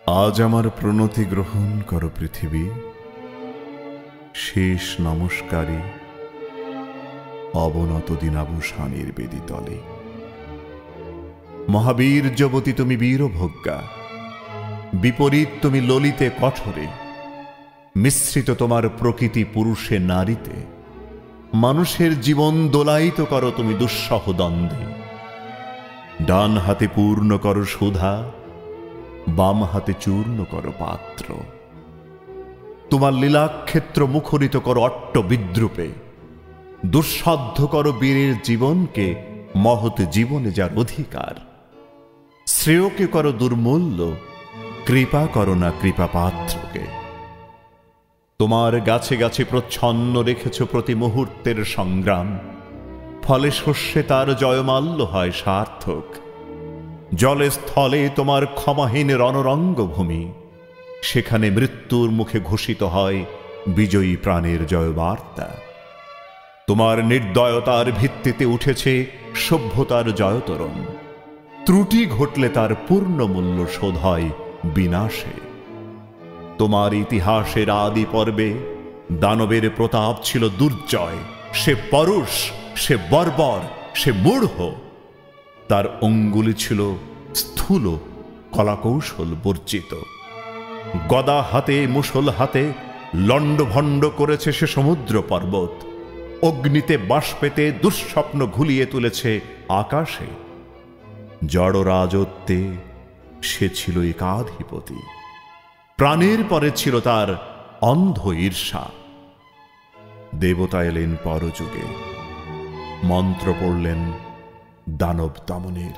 আজ আমার প্রণতি গ্রহণ করো পৃথিবী, শেষ নমস্কারে অবনত দিনাবসানের বেদি তলে। মহাবীর যবতী তুমি বীরভোগ্যা, বিপরীত তুমি ললিতে কঠোরে। মিশ্রিত তোমার প্রকৃতি পুরুষে নারীতে, মানুষের জীবন দোলায়িত করো তুমি দুঃসহ দ্বন্দ্বে। ডান হাতে পূর্ণ করো সুধা, বাম হাতে চূর্ণ করো পাত্র। তোমার লীলাক্ষেত্র মুখরিত করো অট্ট বিদ্রুপে। দুঃসাধ্য করো বীরের জীবনকে মহৎ জীবনে যার অধিকার। শ্রেয়কে করো দুর্মূল্য, কৃপা করো না কৃপা পাত্রকে। তোমার গাছে গাছে প্রচ্ছন্ন রেখেছ প্রতি মুহূর্তের সংগ্রাম, ফলে শস্যে তার জয়মাল্য হয় সার্থক। জলে স্থলে তোমার ক্ষমাহীন রণরঙ্গভূমি, সেখানে মৃত্যুর মুখে ঘোষিত হয় বিজয়ী প্রাণের জয়বার্তা। তোমার নির্দয়তার ভিত্তিতে উঠেছে সভ্যতার জয়তরণ। ত্রুটি ঘটলে তার পূর্ণ মূল্য শোধ হয় বিনাশে। তোমার ইতিহাসের আদি পর্বে দানবের প্রতাপ ছিল দুর্জয়। সে পরুষ, সে বর্বর, সে মূঢ়। তার অঙ্গুলি ছিল স্থূল, কলাকৌশল বর্জিত। গদা হাতে মুষল হাতে লণ্ডভণ্ড করেছে সে সমুদ্র পর্বত। অগ্নিতে বাষ্পেতে দুঃস্বপ্ন ঘুলিয়ে তুলেছে আকাশে। জড় রাজত্বে সে ছিল একাধিপতি। প্রাণের পরে ছিল তার অন্ধ ঈর্ষা। দেবতা এলেন পরযুগে, মন্ত্র পড়লেন দানব দমনের।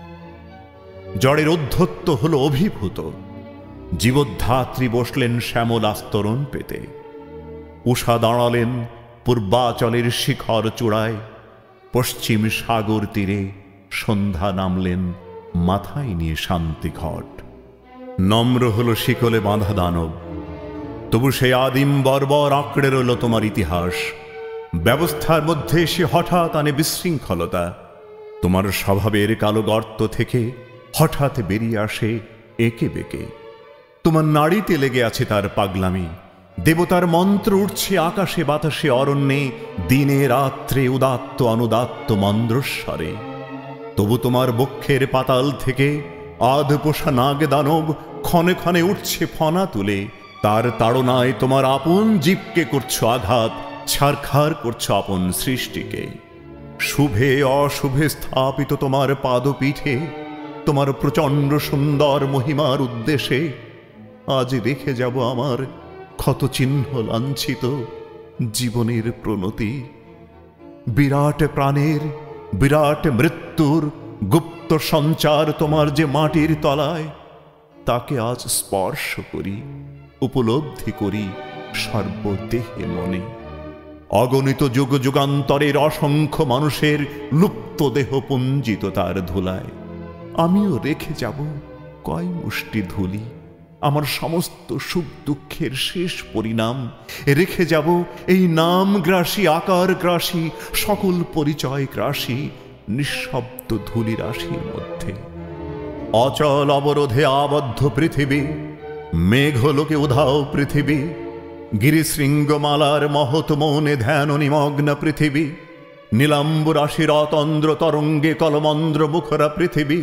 জড়ের অধ্যত্ব হল অভিভূত। জীবধাত্রী বসলেন শ্যামল আস্তরণ পেতে। উষা দাঁড়ালেন পূর্বাচলের শিখর চূড়ায়। পশ্চিম সাগর তীরে সন্ধ্যা নামলেন মাথায় নিয়ে শান্তি ঘট। নম্র হল শিকলে বাঁধা দানব, তবু সেই আদিম বর্বর আঁকড়ে রইল তোমার ইতিহাস। ব্যবস্থার মধ্যে সে হঠাৎ আনে বিশৃঙ্খলতা। তোমার স্বভাবের কালো গর্ত থেকে হঠাৎ বেরিয়ে আসে একে বেঁকে। তোমার নাড়িতে লেগে আছে তার পাগলামি। দেবতার মন্ত্র উঠছে আকাশে বাতাসে অরণ্যে, দিনে রাত্রে উদাত্ত অনুদাত্ত মন্দ্রস্বরে। তবু তোমার বক্ষের পাতাল থেকে আধপোষা নাগ দানব ক্ষণে ক্ষণে উঠছে ফনা তুলে। তার তাড়নায় তোমার আপন জীবকে করছো আঘাত, ছারখার করছো আপন সৃষ্টিকে। শুভে অশুভে স্থাপিত তোমার পাদপীঠে, তোমার প্রচণ্ড সুন্দর মহিমার উদ্দেশ্যে আজ রেখে যাব আমার ক্ষত চিহ্ন লাঞ্ছিত জীবনের প্রণতি। বিরাট প্রাণের, বিরাট মৃত্যুর গুপ্ত সঞ্চার তোমার যে মাটির তলায়, তাকে আজ স্পর্শ করি, উপলব্ধি করি সর্বদেহে মনে। অগণিত যুগ যুগান্তরের অসংখ্য মানুষের লুপ্ত দেহ পুঞ্জিত তার ধুলায়। আমিও রেখে যাব কয় মুষ্টি ধুলি, আমার সমস্ত সুখ দুঃখের শেষ পরিণাম। রেখে যাব এই নাম গ্রাসী, আকার গ্রাসী, সকল পরিচয় গ্রাসী নিঃশব্দ ধুলি রাশির মধ্যে। অচল অবরোধে আবদ্ধ পৃথিবী, মেঘলোকে উধাও পৃথিবী, গিরিশৃঙ্গমালার মহৎ মৌনে ধ্যান নিমগ্ন পৃথিবী, নীলাম্ব রাশির অতন্দ্র তরঙ্গে কলমন্দ্র মুখরা পৃথিবী।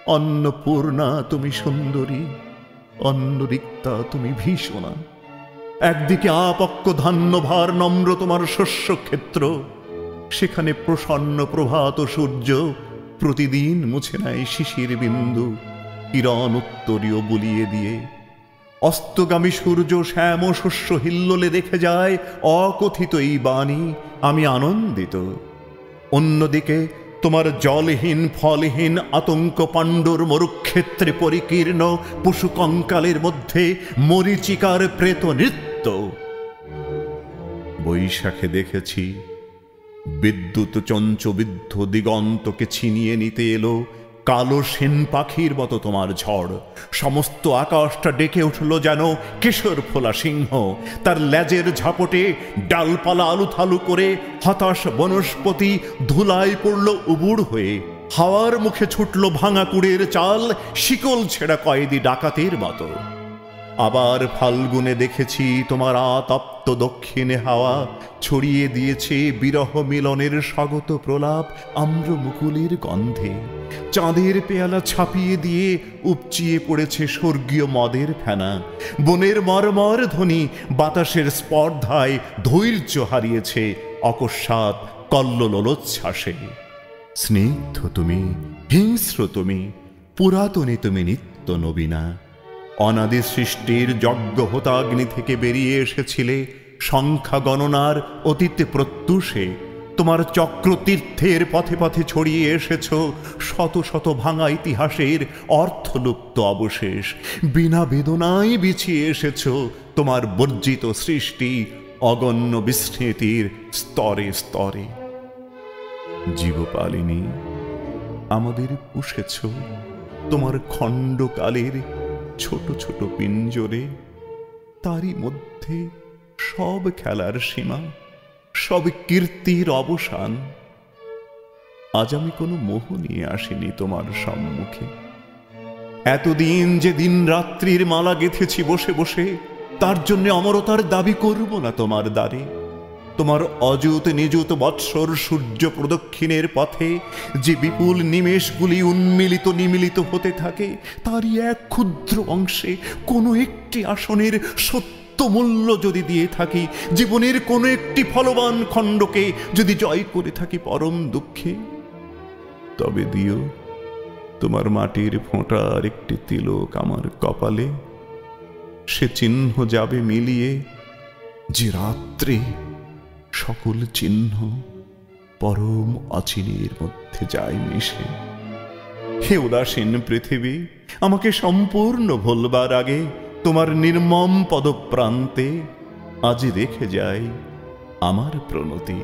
অন্নপূর্ণা তুমি সুন্দরী, অন্নরিক্তা তুমি ভীষণা। একদিকে আপক্ক ধান্যভার নম্র তোমার শস্য ক্ষেত্র, সেখানে প্রসন্ন প্রভাত সূর্য প্রতিদিন মুছে নেয় শিশির বিন্দু কিরণ উত্তরীয় বুলিয়ে দিয়ে। অস্তগামী সূর্য শ্যাম শস্য হিল্লোলে রেখে যায় অকথিত এই বাণী, আমি আনন্দিত। অন্যদিকে তোমার জলহীন ফলহীন আতঙ্ক পাণ্ডুর মরুক্ষেত্রে পরিকীর্ণ পশু কঙ্কালের মধ্যে মরীচিকার প্রেত নৃত্য। বৈশাখে দেখেছি বিদ্যুৎ চঞ্চবিদ্ধ দিগন্তকে ছিনিয়ে নিতে এলো কালো সেন পাখির মতো তোমার ঝড়। সমস্ত আকাশটা ডেকে উঠল যেন কেশর ফোলা সিংহ। তার লেজের ঝাপটে ডালপালা আলুথালু করে হতাশ বনস্পতি ধুলায় পড়ল উবুড় হয়ে। হাওয়ার মুখে ছুটল ভাঙা কুড়ের চাল, শিকল ছেঁড়া কয়েদি ডাকাতের মতো। আবার ফাল্গুনে দেখেছি তোমার আতপ্ত দক্ষিণে হাওয়া ছড়িয়ে দিয়েছে বিরহ মিলনের স্বাগত প্রলাপ আম্র মুকুলের গন্ধে। চাঁদের পেয়ালা ছাপিয়ে দিয়ে উপচিয়ে পড়েছে স্বর্গীয় মদের ফেনা। বনের মর্মর ধ্বনি বাতাসের স্পর্ধায় ধৈর্য হারিয়েছে অকস্মাৎ কল্লোলোচ্ছ্বাসে। স্নিগ্ধ তুমি, হিংস্র তুমি, পুরাতনী তুমি নিত্য নবীনা। অনাদি সৃষ্টির যজ্ঞ হোতাগ্নি থেকে বেরিয়ে এসেছিলে সংখ্যা গণনার অতীত প্রত্যুষে। তোমার চক্রতীর্থের পথে পথে ছড়িয়ে এসেছ শত শত ভাঙা ইতিহাসের অর্থলুপ্ত অবশেষ। বিনা বেদনায় বিছিয়ে এসেছ তোমার বর্জিত সৃষ্টি অগণ্য বিস্মৃতির স্তরে স্তরে। জীবপালিনী, আমাদের পুষেছ তোমার খণ্ডকালের ছোট ছোট পিঞ্জরে। তারই মধ্যে সব খেলার সীমা, সব কীর্তির অবসান। আজ আমি কোনো মোহ নিয়ে আসিনি তোমার সম্মুখে। এতদিন যে দিন রাত্রির মালা গেঁথেছি বসে বসে, তার জন্য অমরতার দাবি করব না তোমার দ্বারে। তোমার অযুত নিযুত বৎসর সূর্য প্রদক্ষিণের পথে যে বিপুল নিমেষগুলি উন্মিলিত নিমিলিত হতে থাকে, তারই এক ক্ষুদ্র অংশে কোনো একটি আসনের সত্য মূল্য যদি দিয়ে থাকি, জীবনের কোনো একটি ফলবান খণ্ডকে যদি জয় করে থাকি পরম দুঃখে, তবে দিও তোমার মাটির ফোঁটার একটি তিলক আমার কপালে। সে চিহ্ন যাবে মিলিয়ে যে রাত্রে সকল চিহ্ন পরম অচিনের মধ্যে যায় মিশে। হে উদাসীন পৃথিবী, আমাকে সম্পূর্ণ ভুলবার আগে তোমার নির্মম পদপ্রান্তে আজ রেখে যাই আমার প্রণতি।